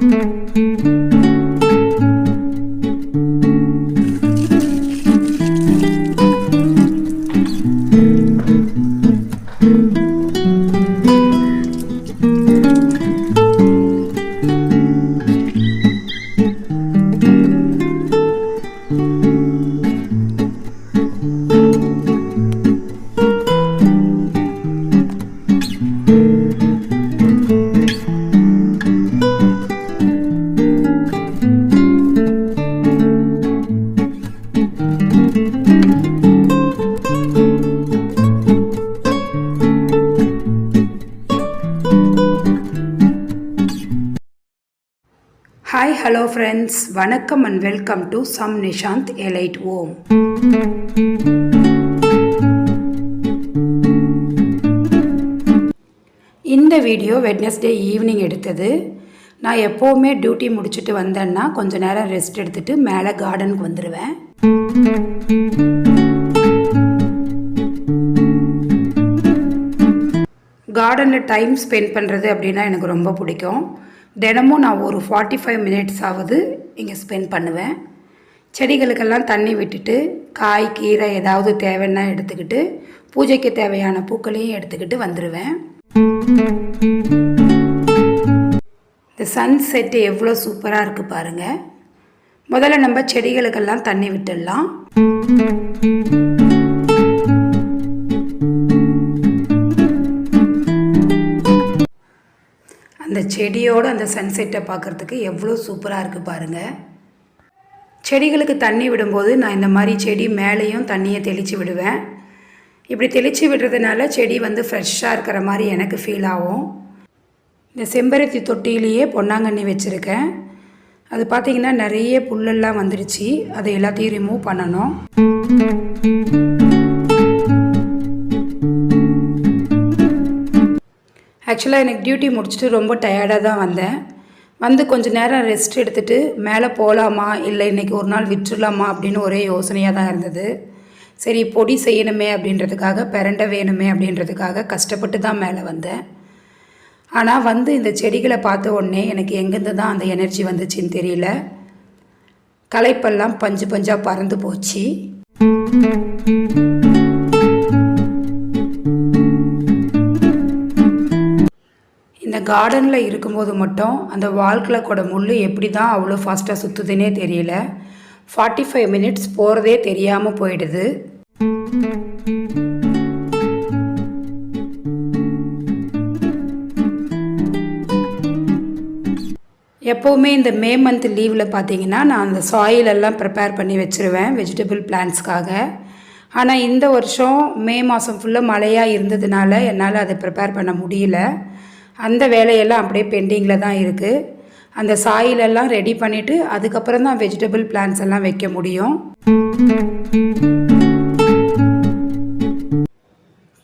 Hi, hello friends, வணக்கம் and welcome to Some Nishant Elite Home. இந்த video Wednesday evening எடுத்தது. நான் எப்போவுமே டியூட்டி முடிச்சுட்டு வந்தேன்னா கொஞ்ச நேரம் ரெஸ்ட் எடுத்துட்டு மேலே கார்டனுக்கு வந்துடுவேன். கார்டனில் டைம் ஸ்பெண்ட் பண்ணுறது அப்படின்னா எனக்கு ரொம்ப பிடிக்கும். தினமும் நான் ஒரு 45 மினிட்ஸ் ஆகுது இங்கே ஸ்பெண்ட் பண்ணுவேன். செடிகளுக்கெல்லாம் தண்ணி விட்டுட்டு காய் கீரை ஏதாவது தேவைன்னா எடுத்துக்கிட்டு பூஜைக்கு தேவையான பூக்களையும் எடுத்துக்கிட்டு வந்துடுவேன். இந்த சன்செட்டு எவ்வளோ சூப்பராக இருக்குது பாருங்கள். முதல்ல நம்ம செடிகளுக்கெல்லாம் தண்ணி விட்டுடலாம். அந்த செடியோடு அந்த சன்செட்டை பார்க்குறதுக்கு எவ்வளோ சூப்பராக இருக்குது பாருங்கள். செடிகளுக்கு தண்ணி விடும்போது நான் இந்த மாதிரி செடி மேலேயும் தண்ணியை தெளித்து விடுவேன். இப்படி தெளித்து விடுறதுனால செடி ஃப்ரெஷ்ஷாக இருக்கிற மாதிரி எனக்கு ஃபீல் ஆகும். இந்த செம்பருத்தி தொட்டியிலேயே பொன்னாங்கண்ணி வச்சுருக்கேன். அது பார்த்திங்கன்னா நிறைய புல்லெல்லாம் வந்துடுச்சு. அதை எல்லாத்தையும் ரிமூவ் பண்ணணும். ஆக்சுவலாக எனக்கு டியூட்டி முடிச்சுட்டு ரொம்ப டயர்டாக தான் வந்தேன். கொஞ்சம் நேரம் ரெஸ்ட் எடுத்துகிட்டு மேலே போகலாமா இல்லை இன்றைக்கி ஒரு நாள் விட்டுடலாமா அப்படின்னு ஒரே யோசனையாக தான் இருந்தது. சரி, பொடி செய்யணுமே அப்படின்றதுக்காக, பிரண்டை வேணுமே அப்படின்றதுக்காக கஷ்டப்பட்டு தான் மேலே வந்தேன். ஆனால் இந்த செடிகளை பார்த்த உடனே எனக்கு எங்கேருந்து தான் அந்த எனர்ஜி வந்துச்சுன்னு தெரியல. களைப்பெல்லாம் பஞ்சு பஞ்சாக பறந்து போச்சு. இந்த கார்டனில் இருக்கும்போது மட்டும் அந்த வால்கில் கூட முள் எப்படி தான் அவ்வளோ ஃபாஸ்ட்டாக சுற்றுதுன்னே தெரியல. 45 மினிட்ஸ் போகிறதே தெரியாமல் போயிடுது. எப்போவுமே இந்த மே மந்த் லீவில் பார்த்தீங்கன்னா நான் அந்த சாயிலெல்லாம் ப்ரிப்பேர் பண்ணி வச்சுருவேன் வெஜிடபிள் பிளான்ட்ஸ்க்காக. ஆனால் இந்த வருஷம் மே மாதம் ஃபுல்லாக மழையாக இருந்ததுனால என்னால் அதை ப்ரிப்பேர் பண்ண முடியல. அந்த வேலையெல்லாம் அப்படியே பெண்டிங்கில் தான் இருக்குது. அந்த சாயிலெல்லாம் ரெடி பண்ணிவிட்டு அதுக்கப்புறம் தான் வெஜிடபிள் பிளான்ட்ஸ் எல்லாம் வைக்க முடியும்.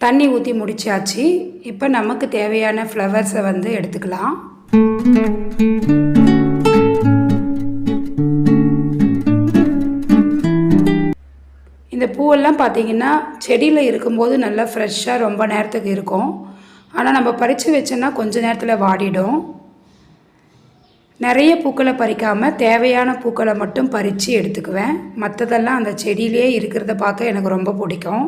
தண்ணி ஊற்றி முடிச்சாச்சு. இப்போ நமக்கு தேவையான ஃப்ளவர்ஸை எடுத்துக்கலாம். இந்த பூவெல்லாம் பார்த்திங்கன்னா செடியில் இருக்கும்போது நல்லா ஃப்ரெஷ்ஷாக ரொம்ப நேரத்துக்கு இருக்கும். ஆனால் நம்ம பறித்து வச்சோன்னா கொஞ்ச நேரத்தில் வாடிடும். நிறைய பூக்களை பறிக்காமல் தேவையான பூக்களை மட்டும் பறித்து எடுத்துக்குவேன். மற்றதெல்லாம் அந்த செடியிலே இருக்கிறத பார்க்க எனக்கு ரொம்ப பிடிக்கும்.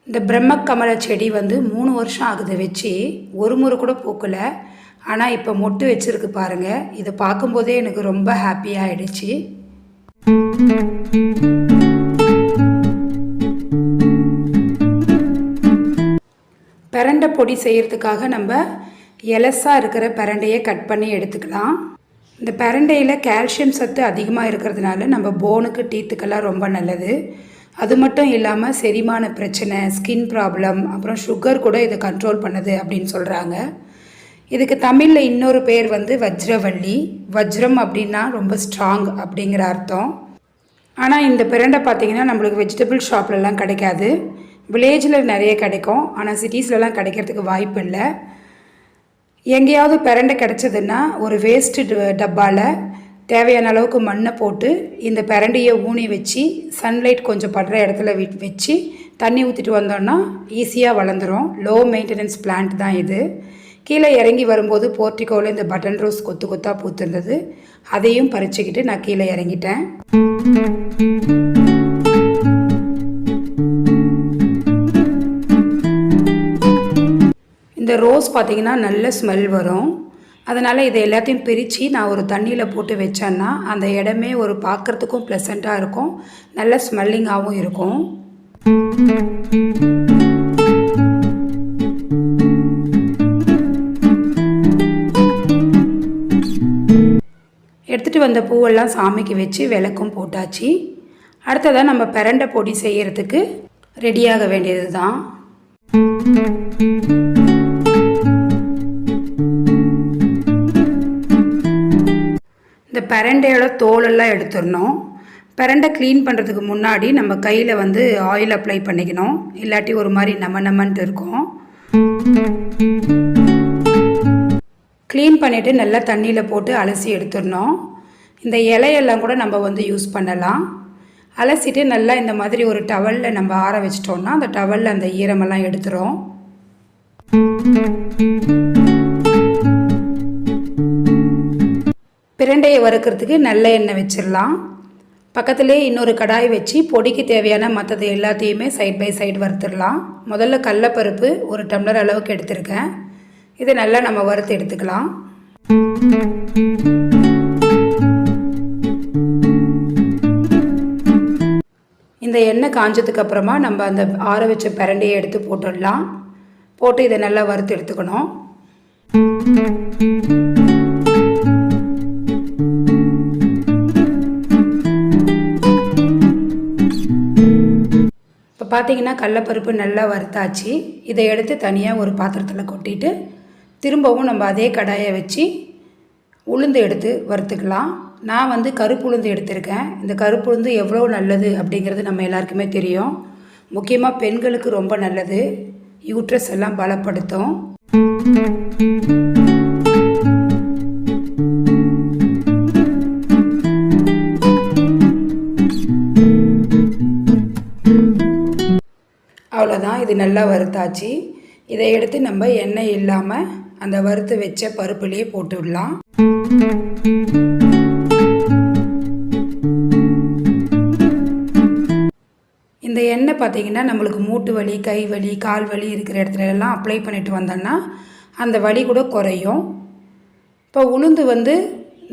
இந்த பிரம்மக்கமல செடி 3 வருஷம் ஆகுது வச்சு, ஒரு முறை கூட பூக்கலை. ஆனால் இப்போ மொட்டு வச்சுருக்கு பாருங்கள். இதை பார்க்கும்போதே எனக்கு ரொம்ப ஹாப்பியாகிடுச்சு. பிரண்டை பொடி செய்கிறதுக்காக நம்ம எலசாக இருக்கிற பிரண்டையை கட் பண்ணி எடுத்துக்கலாம். இந்த பிரண்டையில் கால்சியம் சத்து அதிகமாக இருக்கிறதுனால நம்ம போனுக்கு டீத்துக்கெல்லாம் ரொம்ப நல்லது. அது மட்டும் இல்லாமல் செரிமான பிரச்சனை, ஸ்கின் ப்ராப்ளம், அப்புறம் சுகர் கூட இதை கண்ட்ரோல் பண்ணுது அப்படின்னு சொல்கிறாங்க. இதுக்கு தமிழில் இன்னொரு பேர் வஜ்ரவள்ளி. வஜ்ரம் அப்படின்னா ரொம்ப ஸ்ட்ராங் அப்படிங்கிற அர்த்தம். ஆனால் இந்த பிரண்டை பார்த்திங்கன்னா நம்மளுக்கு வெஜிடபிள் ஷாப்லலாம் கிடைக்காது. வில்லேஜில் நிறைய கிடைக்கும், ஆனால் சிட்டிஸ்லலாம் கிடைக்கிறதுக்கு வாய்ப்பு இல்லை. எங்கேயாவது பிரண்டை கிடச்சதுன்னா ஒரு வேஸ்ட்டு டப்பாவில் தேவையான அளவுக்கு மண்ணை போட்டு இந்த பிரண்டையை ஊனி வச்சு சன்லைட் கொஞ்சம் படுற இடத்துல வச்சு தண்ணி ஊற்றிட்டு வந்தோன்னா ஈஸியாக வளர்ந்துடும். லோ மெயின்டெனன்ஸ் பிளான்ட் தான் இது. கீழே இறங்கி வரும்போது போர்ட்டிகோவில் இந்த பட்டன் ரோஸ் கொத்து கொத்தாக பூத்திருந்தது. அதையும் பறிச்சுக்கிட்டு நான் கீழே இறங்கிட்டேன். இந்த ரோஸ் பார்த்திங்கன்னா நல்ல ஸ்மெல் வரும். அதனால் இதை எல்லாத்தையும் பிரித்து நான் ஒரு தண்ணியில் போட்டு வச்சேன்னா அந்த இடமே ஒரு பார்க்குறதுக்கும் ப்ளசண்ட்டாக இருக்கும், நல்ல ஸ்மெல்லிங்காகவும் இருக்கும். எடுத்துகிட்டு வந்த பூவெல்லாம் சாமிக்கு வச்சு விளக்கும் போட்டாச்சு. அடுத்ததாக நம்ம பிரண்டை பொடி செய்கிறதுக்கு ரெடியாக வேண்டியது தான். இந்த பிரண்டையோட தோலெல்லாம் எடுத்துடணும். பிரண்டை க்ளீன் பண்ணுறதுக்கு முன்னாடி நம்ம கையில் வந்து ஆயில் அப்ளை பண்ணிக்கணும், இல்லாட்டி ஒரு மாதிரி நமன்ட்டு இருக்கும். க்ளீன் பண்ணிவிட்டு நல்லா தண்ணியில் போட்டு அலசி எடுத்துடணும். இந்த இலையெல்லாம் கூட நம்ம வந்து யூஸ் பண்ணலாம். அலசிட்டு நல்லா இந்த மாதிரி ஒரு டவலில் நம்ம ஆற வச்சிட்டோம்னா அந்த டவலில் அந்த ஈரமெல்லாம் எடுத்துரும். பிரண்டையை வறுக்கிறதுக்கு நல்ல எண்ணெய் வச்சிடலாம். பக்கத்துலேயே இன்னொரு கடாய் வச்சு பொடிக்கு தேவையான மற்றது எல்லாத்தையுமே சைட் பை சைடு வறுத்துடலாம். முதல்ல கடலைப்பருப்பு ஒரு டம்ளர் அளவுக்கு எடுத்திருக்கேன். இதை நல்லா நம்ம வறுத்து எடுத்துக்கலாம். இந்த எண்ணெய் காஞ்சதுக்கு அப்புறமா நம்ம அந்த ஆற வச்ச பிரண்டையை எடுத்து போட்டுடலாம். போட்டு இதை நல்லா வறுத்து எடுத்துக்கணும். இப்போ பார்த்தீங்கன்னா கடலைப்பருப்பு நல்லா வறுத்தாச்சு. இதை எடுத்து தனியாக ஒரு பாத்திரத்தில் கொட்டிட்டு திரும்பவும் நம்ம அதே கடாயை வச்சு உளுந்து எடுத்து வறுத்துக்கலாம். நான் வந்து கருப்பு உளுந்து எடுத்திருக்கேன். இந்த கருப்பு உளுந்து எவ்வளோ நல்லது அப்படிங்கிறது நம்ம எல்லாருக்குமே தெரியும். முக்கியமாக பெண்களுக்கு ரொம்ப நல்லது, யூட்ரஸ் எல்லாம் பலப்படுத்தும். அவ்வளோதான், இது நல்லா வறுத்தாச்சு. இதை எடுத்து நம்ம எண்ணெய் இல்லாமல் அந்த வறுத்து வச்ச பருப்புலேயே போட்டு விடலாம். இந்த எண்ணெய் பார்த்திங்கன்னா நம்மளுக்கு மூட்டு வலி, கை வலி, கால் வலி இருக்கிற இடத்துல எல்லாம் அப்ளை பண்ணிட்டு வந்தோன்னா அந்த வலி கூட குறையும். இப்போ உளுந்து வந்து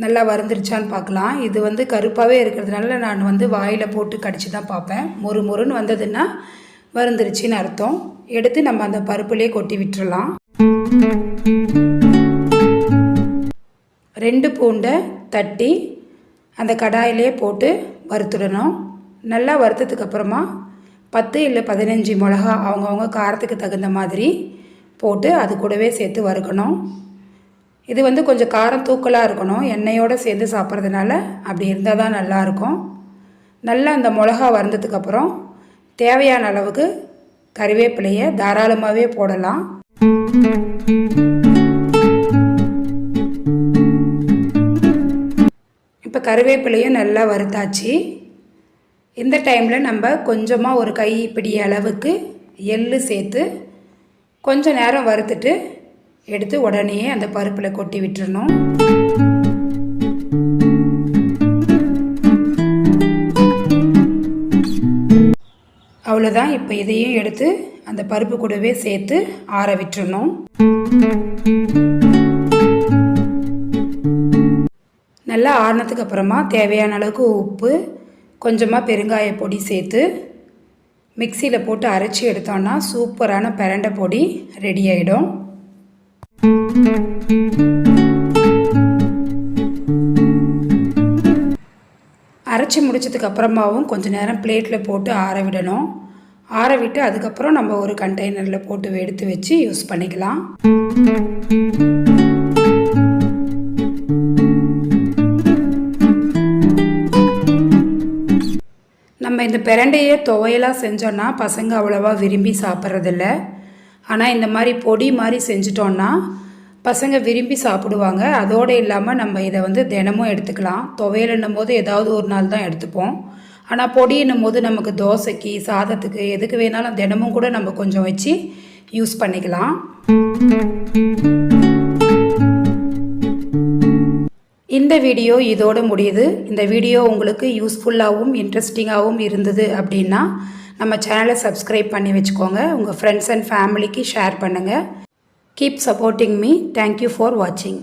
நல்லா வறுந்துருச்சான்னு பார்க்கலாம். இது வந்து கருப்பாகவே இருக்கிறதுனால நான் வந்து வாயில் போட்டு கடிச்சு தான் பார்ப்பேன். மொறுன்னு வந்ததுன்னா வறுந்துருச்சின்னு அர்த்தம். எடுத்து நம்ம அந்த பருப்புலேயே கொட்டி விட்டுறலாம். 2 பூண்டை தட்டி அந்த கடாயிலே போட்டு வறுத்துடணும். நல்லா வறுத்ததுக்கப்புறமா 10 இல்லை 15 மிளகா அவங்கவுங்க காரத்துக்கு தகுந்த மாதிரி போட்டு அது கூடவே சேர்த்து வறுக்கணும். இது வந்து கொஞ்சம் காரம் தூக்கலாக இருக்கணும். எண்ணெயோடு சேர்ந்து சாப்பிட்றதுனால அப்படி இருந்தால் தான் நல்லாயிருக்கும். நல்லா அந்த மிளகா வறுந்ததுக்கப்புறம் தேவையான அளவுக்கு கறிவேப்பிலையை தாராளமாகவே போடலாம். இப்போ கறிவேப்பிலையும் நல்லா வறுத்தாச்சு. இந்த டைமில் நம்ம கொஞ்சமாக ஒரு கைப்பிடி அளவுக்கு எள்ளு சேர்த்து கொஞ்சம் நேரம் வறுத்துட்டு எடுத்து உடனே அந்த பருப்பில் கொட்டி விட்டுறணும். அவ்வளோதான். இப்போ இதையும் எடுத்து அந்த பருப்பு கூடவே சேர்த்து ஆற விட்டுறணும். நல்லா ஆறினதுக்கு அப்புறமா தேவையான அளவுக்கு உப்பு, கொஞ்சமாக பெருங்காய பொடி சேர்த்து மிக்சியில் போட்டு அரைச்சி எடுத்தோன்னா சூப்பரான பிரண்டை பொடி ரெடி ஆகிடும். அரைச்சி முடிச்சதுக்கு அப்புறமாவும் கொஞ்சம் நேரம் பிளேட்டில் போட்டு ஆற விடணும். ஆற விட்டு அதுக்கப்புறம் நம்ம ஒரு கண்டெய்னரில் போட்டு எடுத்து வச்சு யூஸ் பண்ணிக்கலாம். நம்ம இந்த பிரண்டையை துவையலாக செஞ்சோன்னா பசங்க அவ்வளோவா விரும்பி சாப்பிட்றதில்ல. ஆனால் இந்த மாதிரி பொடி மாதிரி செஞ்சிட்டோன்னா பசங்க விரும்பி சாப்பிடுவாங்க. அதோடு இல்லாமல் நம்ம இதை வந்து தினமும் எடுத்துக்கலாம். துவையல்ன்னும் போது ஏதாவது ஒரு நாள் தான் எடுத்துப்போம். ஆனால் பொடின்னும் போது நமக்கு தோசைக்கு, சாதத்துக்கு எதுக்கு வேணாலும் தினமும் கூட நம்ம கொஞ்சம் வச்சு யூஸ் பண்ணிக்கலாம். இந்த வீடியோ இதோடு முடியுது. இந்த வீடியோ உங்களுக்கு யூஸ்ஃபுல்லாகவும் இன்ட்ரெஸ்டிங்காகவும் இருந்தது அப்படின்னா நம்ம சேனலை சப்ஸ்கிரைப் பண்ணி வச்சுக்கோங்க. உங்கள் ஃப்ரெண்ட்ஸ் அண்ட் ஃபேமிலிக்கு ஷேர் பண்ணுங்கள். Keep supporting me. Thank you for வாட்சிங்.